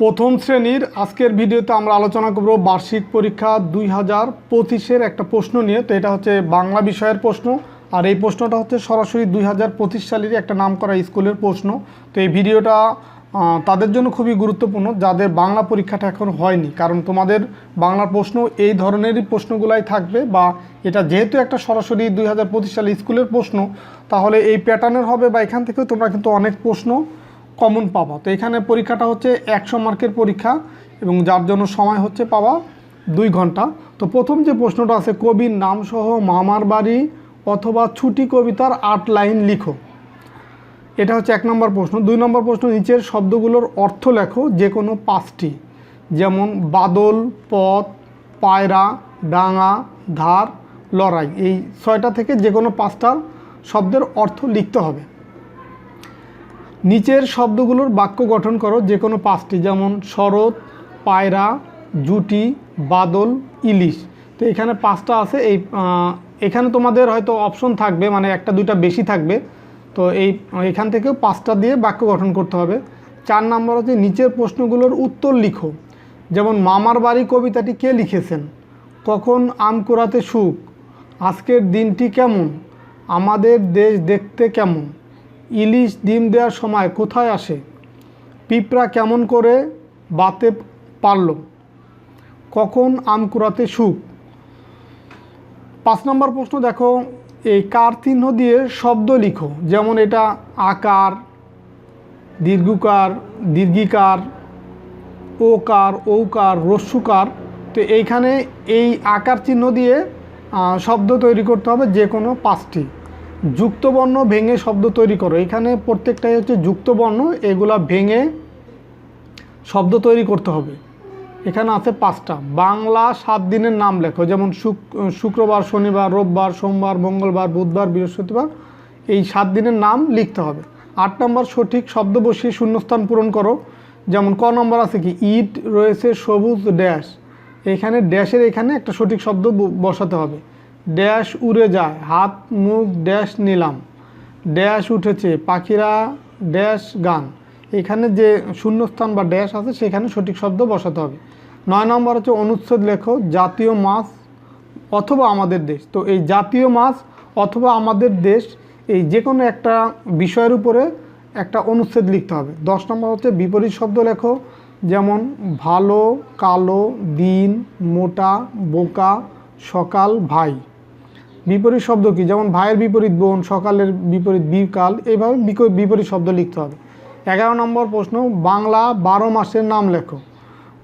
প্রথম শ্রেণীর আজকের ভিডিওতে আমরা আলোচনা করব বার্ষিক পরীক্ষা 2025-এর একটা প্রশ্ন নিয়ে। তো এটা হচ্ছে বাংলা বিষয়ের প্রশ্ন, আর এই প্রশ্নটা হচ্ছে সরাসরি 2025 সালেরই একটা নামকরা স্কুলের প্রশ্ন। তো এই ভিডিওটা তাদের জন্য খুবই গুরুত্বপূর্ণ যাদের বাংলা পরীক্ষাটা এখন হয়নি, কারণ তোমাদের বাংলার প্রশ্ন এই ধরনেরই প্রশ্নগুলাই থাকবে, বা এটা যেহেতু একটা সরাসরি 2025 সালে স্কুলের প্রশ্ন, তাহলে এই প্যাটার্নের হবে, বা এখান থেকেও তোমরা কিন্তু অনেক প্রশ্ন কমন পাবা। তো এখানে পরীক্ষাটা হচ্ছে 100 মার্কের পরীক্ষা, এবং যার জন্য সময় হচ্ছে পাওয়া 2 ঘন্টা। তো প্রথম যে প্রশ্নটা আছে, কবির নাম সহ মামার বাড়ি অথবা ছুটি কবিতার 8 লাইন লিখো। এটা হচ্ছে 1 নম্বর প্রশ্ন। 2 নম্বর প্রশ্ন, নিচের শব্দগুলোর অর্থ লেখো যে কোনো 5টি, যেমন বাদল, পথ, পায়রা, ডাঙা, ধার, লড়াই। এই 6টা থেকে যে কোনো 5টার শব্দের অর্থ লিখতে হবে। নিচের শব্দগুলোর বাক্য গঠন করো যে কোনো 5টি, যেমন শরৎ, পায়রা, জুটি, বাদল, ইলিশ। তো এখানে 5টা আছে। এখানে তোমাদের হয়তো অপশন থাকবে, মানে 1-2টা বেশি থাকবে। তো এখান থেকেও 5টা দিয়ে বাক্য গঠন করতে হবে। 4 নম্বর হচ্ছে নিচের প্রশ্নগুলোর উত্তর লিখো, যেমন মামার বাড়ি কবিতাটি কে লিখেছেন, কখন আম কুড়াতে সুখ, আজকের দিনটি কেমন, আমাদের দেশ দেখতে কেমন, ইলিশ ডিম দেওয়ার সময় কোথায় আসে, পিঁপড়া কেমন করে বাতে পারল, কখন আম কুড়াতে সুখ। 5 নম্বর প্রশ্ন দেখো, এই কার চিহ্ন দিয়ে শব্দ লিখো, যেমন এটা আকার, দীর্ঘকার, দীর্ঘিকার, ওকার, ঔকার, রস্যুকার। তো এইখানে এই আকার চিহ্ন দিয়ে শব্দ তৈরি করতে হবে যে কোনো 5টি। যুক্তবর্ণ ভেঙে শব্দ তৈরি করো। এখানে প্রত্যেকটাই হচ্ছে যুক্তবর্ণ, এগুলা ভেঙে শব্দ তৈরি করতে হবে। এখানে আছে 5টা। বাংলা 7 দিনের নাম লেখো, যেমন শুক্রবার, শনিবার, রোববার, সোমবার, মঙ্গলবার, বুধবার, বৃহস্পতিবার। এই 7 দিনের নাম লিখতে হবে। 8 নম্বর, সঠিক শব্দ বসিয়ে শূন্যস্থান পূরণ করো। যেমন ক নম্বর আছে কি, ইট রয়েছে সবুজ ড্যাশ। এখানে ড্যাশের এখানে একটা সঠিক শব্দ বসাতে হবে। ড্যাশ উড়ে যায়, হাত মুখ ড্যাশ নিলাম, ড্যাশ উঠেছে, পাখিরা ড্যাশ গান। এখানে যে শূন্যস্থান বা ড্যাশ আছে সেখানে সঠিক শব্দ বসাতে হবে। 9 নম্বর হচ্ছে অনুচ্ছেদ লেখো, জাতীয় মাছ অথবা আমাদের দেশ। তো এই জাতীয় মাছ অথবা আমাদের দেশ, এই যে কোনো একটা বিষয়ের উপরে একটা অনুচ্ছেদ লিখতে হবে। 10 নম্বর হচ্ছে বিপরীত শব্দ লেখো, যেমন ভালো, কালো, দিন, মোটা, বোকা, সকাল, ভাই। বিপরীত শব্দ কি, যেমন ভাইয়ের বিপরীত বোন, সকালের বিপরীত বিকাল, এইভাবে বিপরীত শব্দ লিখতে হবে। 11 নম্বর প্রশ্ন, বাংলা 12 মাসের নাম লেখো,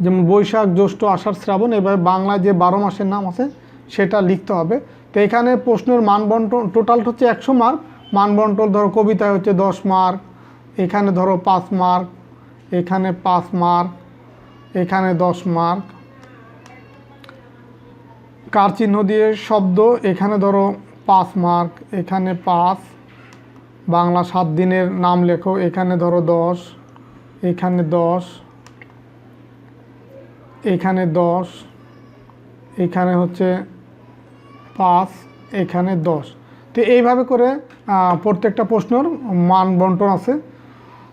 যেমন বৈশাখ, জ্যৈষ্ঠ, আষাঢ়, শ্রাবণ। এভাবে বাংলায় যে 12 মাসের নাম আছে সেটা লিখতে হবে। তো এখানে প্রশ্নের মান বন্টন টোটাল হচ্ছে 100 মার্ক। মান বন্টন ধরো কবিতায় হচ্ছে 10 মার্ক, এখানে ধরো 5 মার্ক, এখানে 5 মার্ক, এখানে 10 মার্ক। কার চিহ্ন দিয়ে শব্দ, এখানে ধরো 5 মার্ক, এখানে 5। বাংলা 7 দিনের নাম লেখো, এখানে ধরো 10, এখানে 10, এখানে 10, এখানে হচ্ছে 5, এখানে 10। তো এইভাবে করে প্রত্যেকটা প্রশ্নের মান বন্টন আছে।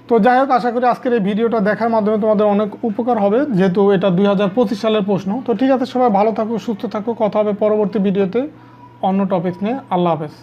তো যাই হোক, আশা করি আজকের এই ভিডিওটা দেখার মাধ্যমে তোমাদের অনেক উপকার হবে, যেহেতু এটা 2025 সালের প্রশ্ন। তো ঠিক আছে, সবাই ভালো থাকো, সুস্থ থাকো, কথা হবে পরবর্তী ভিডিওতে অন্য টপিক নিয়ে। আল্লাহ হাফেজ।